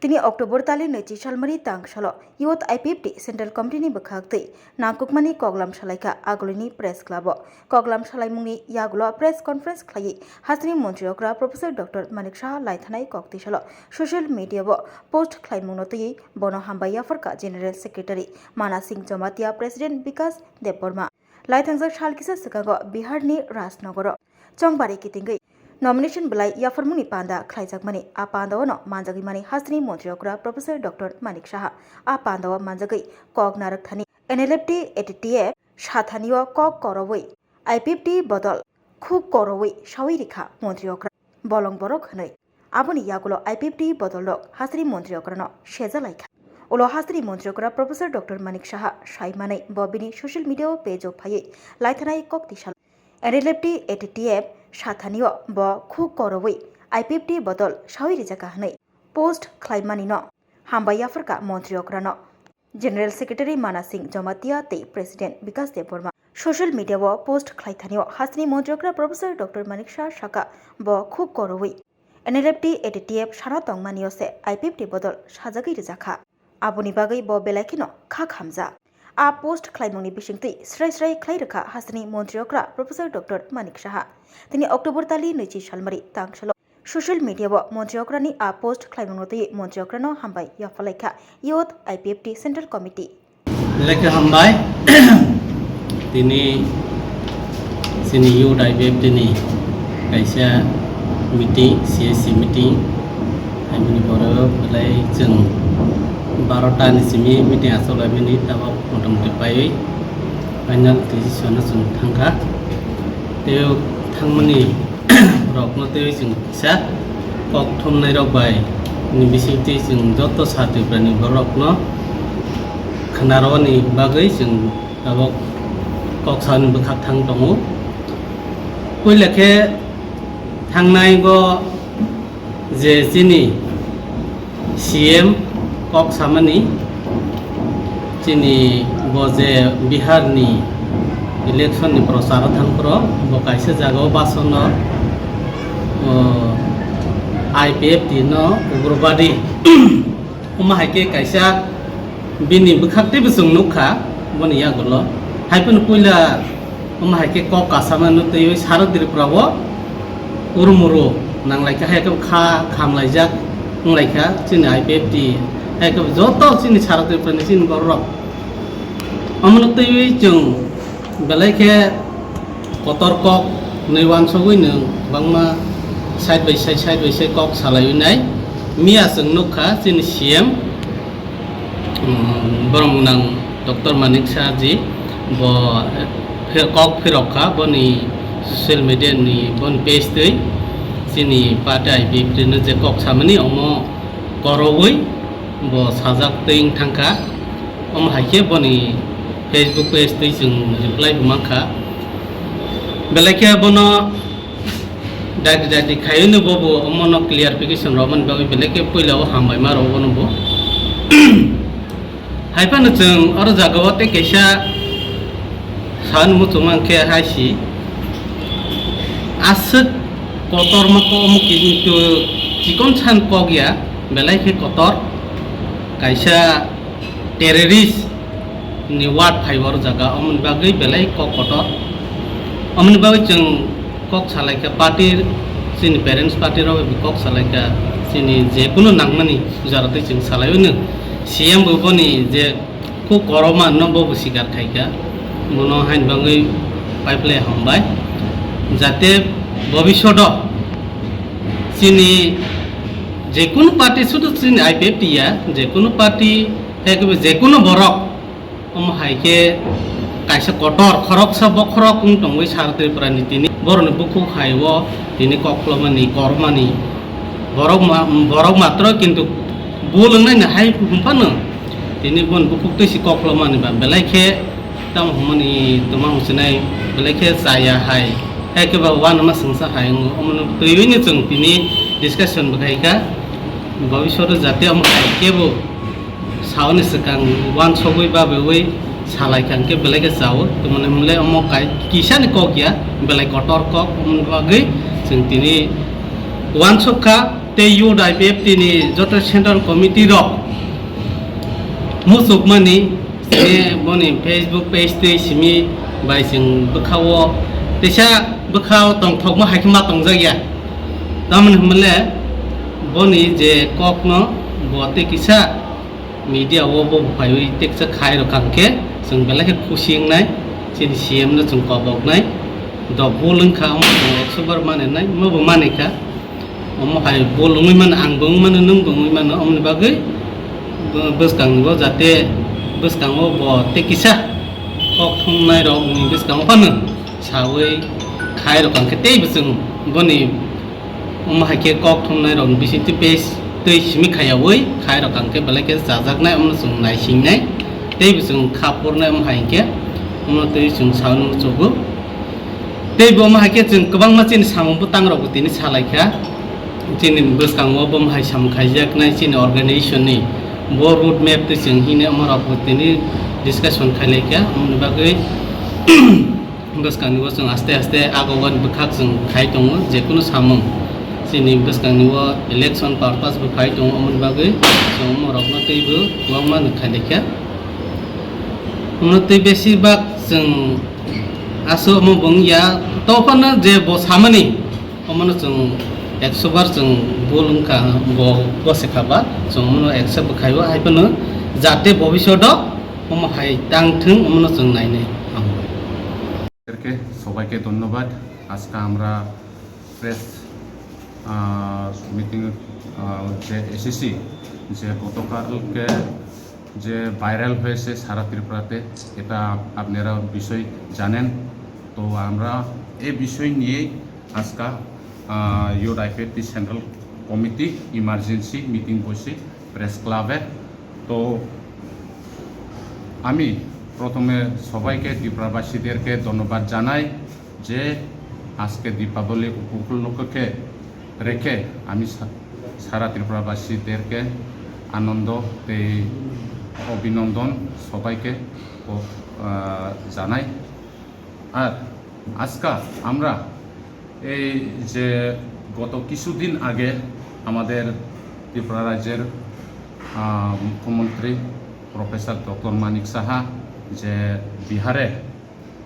Tini Oktober tali neci salmari tang salo Youth IPFT Central Committee ni bekhakti nangkukmani koglam salaika agolini press club koglam salaimungni yagulo press conference khlai hasni montriokra Professor Dr. Manik Shah laithanai kokti salo social media bo post khlaimungnotai bono hambaya farka General Secretary Mana Singh Jamatia President Vikas Deborma laithangjak salkisa sikago Bihar ni Rajnagoro Chongbari kitingai Nomination belai yafarmuni panda khlaijakmani a pandawono manjagimani hasni montriokra Professor Dr. Manik Shah a pandawa manjagai kok narak thani NLFT ATTF Shathanio kok korowai IPFT bodol khuk korowai shawirikha montriokra bolong borok hnai aboni yagulo IPFT bodolok hasri montriokra no shezalaikha ulo hasri montriokra Professor Dr. Manik Shah shaimanai bobini social media page of phai laithanai kok tisal NLFT ATTF Shathanio bo khuk korowai IPFT bodol shawirika hnai post khlaimani no hambaya farka montriokra no General Secretary Mana Singh Jamatia te President Vikas Deborma social media bo post khlaithanio hasni montriokra Professor Dr. Manik Shah shaka bo khuk korowai NLFT ATTF shana tongmanio se IPFT bodol sajagi rijaka aboni bagai bo belaikino kha khamja a post khlaimungni bisingti srai khlairaka hasni montriokra Professor Dr. Manik Shah tini October tali neci salmari tangsalo social media bo montriokra ni a post khlaimungnotai montriokra no hambai yafalaika Youth IPFT Central Committee leka hambai tini sini Youth IPFT ni kaisa meeting CSC meeting amini boro belai jeng 12টা নিসিমি meeting আসলে মিনি তাও মোটামুটি পাই final decision जों थांखा तेव थांमनि रकनो तेव जों फिसा कक थमनाय रकबाय नि बिसिति जों जत साथैफ्रानि बरकनो खनारनि बागै जों दाबो कक सान बखाक थां दङ कइलाखे थांनाय गो जे जिनि CM kok samani chini boje Bihar ni election ni prosar thangpro bo kaisa jaga basono IPFT no ugrobadi uma haike kaisa bini bukhakte bisung nukha boni yagolo haipun puila uma haike kok kasamanu tei saradir prawo urmuru nanglaika haike kha khamlaijak nglaika chini IPFT haike joto chini saradir prani chini borok amno tei jung belaike kotor kok neuwan sogoi nung bangma side by side kok salainai mia sung nukha chini CM boromnang Dr. Manik Shah ji bo kok phirokha boni social media ni bon page tei chini party IPFT no je kok samani omo korowai bo sajak teing thangka haike boni Facebook page tei जों reply bumangkha belaike bono dadi khayune bobo omono clarification roman bagai belaike poilao hambai maro bono bo haipano जों aro jagao te kaisa san mutumangke haisi asuk kotor mako omuki tu jikon san kogya belaike kotor kaisa terrorist ni ward fiber jaga amon bagai belai kok kotor amon bagai जों kok salaika party sini parents party ro kok salaika sini je kuno nangmani jarate जों salayono CM boboni je ko koroma no bobo sikar khaika mono hain bagai pipeline hambai jate bobishodo sini je kuno party sudu sini IPFT ya je kuno party ekebe je kuno borok haike kaisa kotor khorok sa bokhorok ung tongwai sarate prani tini boroni buku khaiwo tini koklomani kormani borok matro kintu bulungnai na hai humpano tini bon buku tesi koklomani ba belaike tam humani tuma husinai belaike saya hai eke ba wan ma sangsa hai omno toyini chung tini discussion bagaika bhabishot jate am haike bo sauni sekang wan sogoi ba bewei salai kangke belai ke jauh temen mulai omong kai kisah kok ya belai kotor kok bagai sing tini wan soka tei youth IPFT ni joto central committee rok musukmani se boni Facebook page tei simi bai sing bukhawo tesa bukhaw tongthokma haikma tongjagya tamon hmle boni je kokno bote kisa media wo bo phaiwi teksa khai rokangke sung belake khusingnai chini CM no chung koboknai do bolung kha am 100 bar mane nai mo bo mane kha am hai bolung man ang bung man nung bung man am bagai beskang bo jate beskang bo tekisa kok thungnai rok ni beskang pan sawi khai rokangke tei busung boni am hai ke kok thungnai rok bisi ti page tei simi khayawoi khai rokangke belake jajaknai am sung nai singnai tei busung khapurnai am hai ke am tei sung saung chogo tei bo ma ke jeng kwbang ma chin samung butang rok tini salaikha chini bwskango bo ma sam khaijak nai chini organization ni bo road map te jeng hine amar rok tini discussion khalaikha amni bagai bwskango jeng aste aste agogan bukhak jeng khai tongo je kuno samung chini bwskango election purpose bu khai tongo amni bagai jeng amar rok no tei bo kwbang ma khalaikha amno tei besibak jeng aso mo bongya topana je bo samani amano jeng 100 bar jeng bolungka bo bose khaba jeng mono 100 bkhaiwa haipano jate bobishodo omo hai tangthung amano jeng nainai এরকে সবাইকে ধন্যবাদ আজকে আমরা press meeting যে এসেছি যে গতকালকে যে viral হয়েছে সারা ত্রিপুরাতে এটা আপনারা বিষয় জানেন তো আমরা এই বিষয় নিয়েই আজকে youth IPFT central committee emergency meeting বসে প্রেস ক্লাবে তো আমি প্রথমে সবাইকে ত্রিপুরাবাসীদেরকে ধন্যবাদ জানাই যে আজকে দীপাবলি উপলক্ষে রেখে আমি সারা ত্রিপুরাবাসীদেরকে আনন্দ অভিনন্দন সবাইকে জানাই আর আজকে আমরা এই যে গত কিছুদিন আগে আমাদের ত্রিপুরা রাজ্যের মুখ্যমন্ত্রী প্রফেসর ডক্টর মানিক সাহা যে বিহারে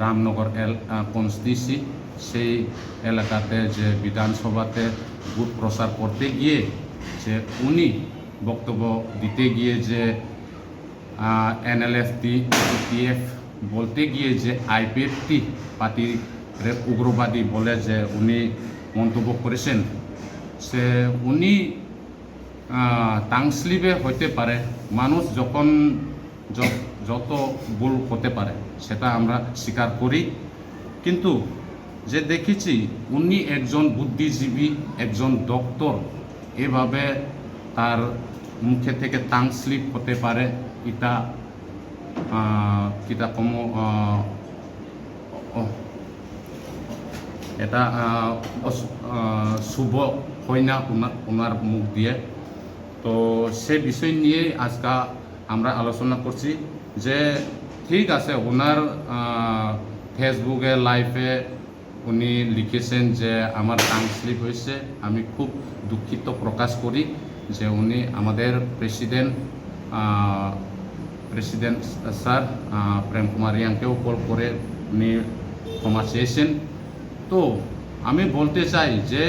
রামনগর কনস্টিটিউন্সি সেই এলাকাতে যে বিধানসভাতে ভোট প্রচার করতে গিয়ে যে উনি বক্তব্য দিতে গিয়ে যে NLF TF বলতে গিয়ে যে IPFT পার্টির উগ্রবাদী বলে যে উনি মন্তব্য করেছেন সে উনি টাংস্লিপে হতে পারে মানুষ যখন যত ভুল হতে পারে সেটা আমরা স্বীকার করি কিন্তু যে দেখেছি উনি একজন বুদ্ধিজীবী একজন ডক্টর এভাবে তার মুখে থেকে টাংস্লিপ হতে পারে এটা এটা শুভ হয় না ওনার মুখ দিয়ে তো সে বিষয় নিয়ে আজকে আমরা আলোচনা করছি যে ঠিক আছে ওনার ফেসবুকে লাইভে উনি লিখেছেন যে আমার টাং স্লিপ হয়েছে আমি খুব দুঃখিত প্রকাশ করি যে উনি আমাদের প্রেসিডেন্ট স্যার প্রেম কুমার রিয়াংকেও কল করে উনি ক্ষমা চেয়েছেন তো আমি বলতে চাই যে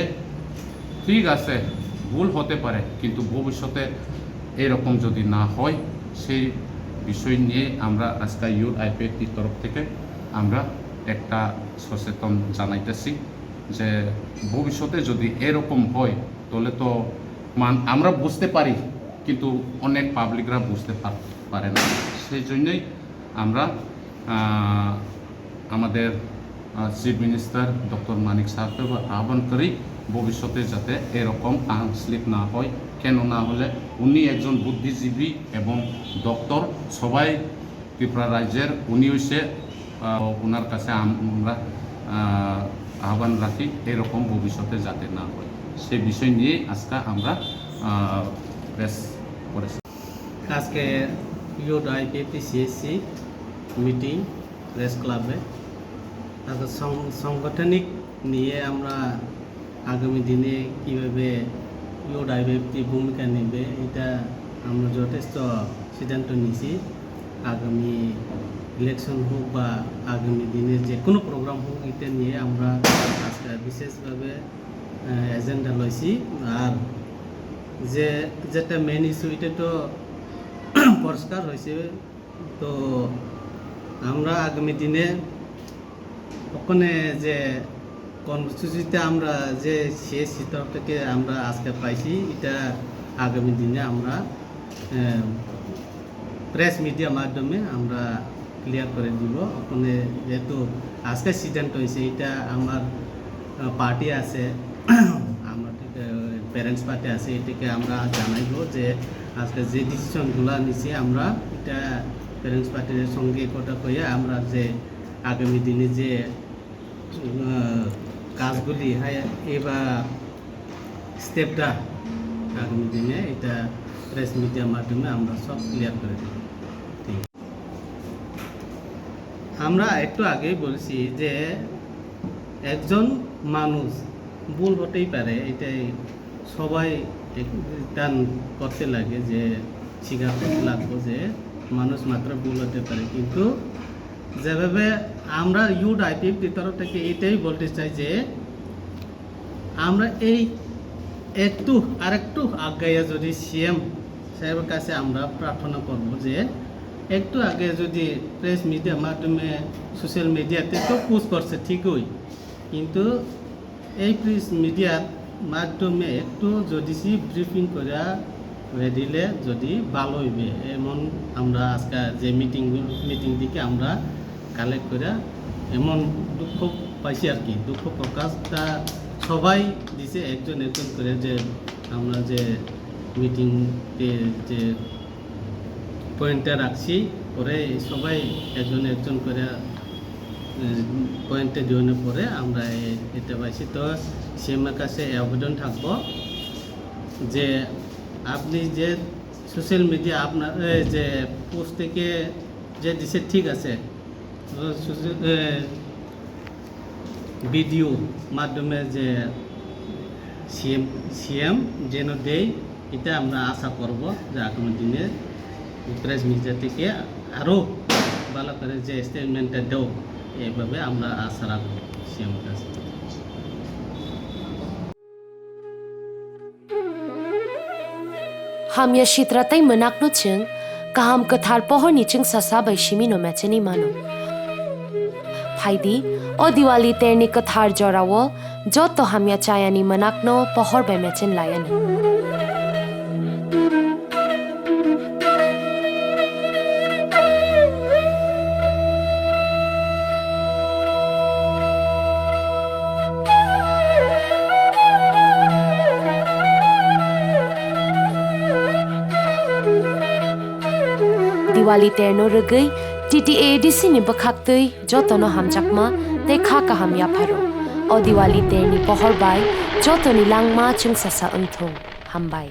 ঠিক আছে ভুল হতে পারে কিন্তু ভবিষ্যতে এরকম যদি না হয় সেই বিষয় নিয়ে আমরা আজকে ইউথ IPFT তরফ থেকে আমরা একটা সচেতন জানাইতেছি যে ভবিষ্যতে যদি এরকম হয় তাহলে তো আমরা বুঝতে পারি কিন্তু অনেক পাবলিকরা বুঝতে পারে না সেই জন্যই আমরা আমাদের চিফ মিনিস্টার ডক্টর মানিক সাহেবকে আহ্বান করি ভবিষ্যতে যাতে এরকম স্লিপ না হয় কেন না হলে উনি একজন বুদ্ধিজীবী এবং ডক্টর সবাই ত্রিপুরা রাজ্যের উনি হইছে ওনার কাছে আমরা আহ্বান রাখি এরকম ভবিষ্যতে যাতে না হয় সেই বিষয় নিয়ে আজকে আমরা প্রেস করেছি আজকে youth IPFT CSC meeting press ক্লাবে সাংগঠনিক নিয়ে আমরা আগামী দিনে কীভাবে ইউথ আইপিএফটি ভূমিকা নেবে এটা আমরা যথেষ্ট সিদ্ধান্ত নিয়েছি। আগামী ইলেকশন হোক বা আগামী দিনের যে কোনো প্রোগ্রাম হোক এটা নিয়ে আমরা আজকে বিশেষভাবে এজেন্ডা লইছি। আর যেটা মেন ইস্যু এটা তো পরিষ্কার হয়েছে। তো আমরা আগামী দিনে ওখানে যে কর্মসূচিতে আমরা যে শেষ তরফ থেকে আমরা আজকে পাইছি এটা আগামী দিনে আমরা প্রেস মিডিয়া মাধ্যমে আমরা ক্লিয়ার করে দিব। ওখানে যেহেতু আজকে সিদ্ধান্ত হয়েছে এটা আমার পার্টি আছে, আমার প্যারেন্টস পার্টি আছে, এটাকে আমরা জানাইব যে আজকে যে ডিসিশনগুলো নিছি আমরা এটা প্যারেন্টস পার্টির সঙ্গে কথা কইয়া আমরা যে আগামী দিনে যে কাজগুলি এবার স্টেপটা আগামী দিনে এটা প্রেস মিডিয়ার মাধ্যমে আমরা সব ক্লিয়ার করে দেব। ঠিক আমরা একটু আগেই বলছি যে একজন মানুষ ভুল হতেই পারে, এটাই সবাই টান করতে লাগে যে স্বীকার করতে লাগবো যে মানুষ মাত্র ভুল হতে পারে। কিন্তু যেভাবে আমরা ইউথ আইপিএফটির তরফ থেকে এটাই বলতে চাই যে আমরা এই আরেকটু আগাইয়া যদি সিএম সাহেবের কাছে আমরা প্রার্থনা করব যে একটু আগে যদি প্রেস মিডিয়ার মাধ্যমে সোশ্যাল মিডিয়াতে তো পোস্ট করছে ঠিকই, কিন্তু এই প্রেস মিডিয়ার মাধ্যমে একটু যদি ব্রিফিং করে দিলে যদি ভালো হইবে। এমন আমরা আজকে যে মিটিং দিকে আমরা কালেক্ট করে এমন দুঃখ পাইছি আর কি। দুঃখ প্রকাশটা সবাই দিছে একজন করে যে আমরা যে মিটিংতে যে পয়েন্টটা রাখছি পরে সবাই একজন করে পয়েন্টে জয়েনের পরে আমরা এটা পাইছি। তো সিএমের কাছে আবেদন থাকবো যে আপনি যে সোশ্যাল মিডিয়া আপনার যে পোস্ট থেকে যে দিছে ঠিক আছে, ভিডিও মাধ্যমে যে সিএম যেন দেয় এটা আমরা আশা করব যে আগামী দিনে প্রেস মিডিয়া থেকে আরও ভালো করে যে স্টেটমেন্টটা দেও এইভাবে আমরা আশা রাখবো সিএম কাছে। Hamya shitratai menak no ching kaham kathar pohor ni ching sasa bai shimi no machani mano phaidi o diwali terni kathar jorawo joto hamya chayani menak no pohor bai machen layan Diwali terno regai TTA disi ni bakhaktei jotono hamjakma te kha ka hamya pharo o Diwali terni pohor bai jotoni langma chung sasa unthong hambai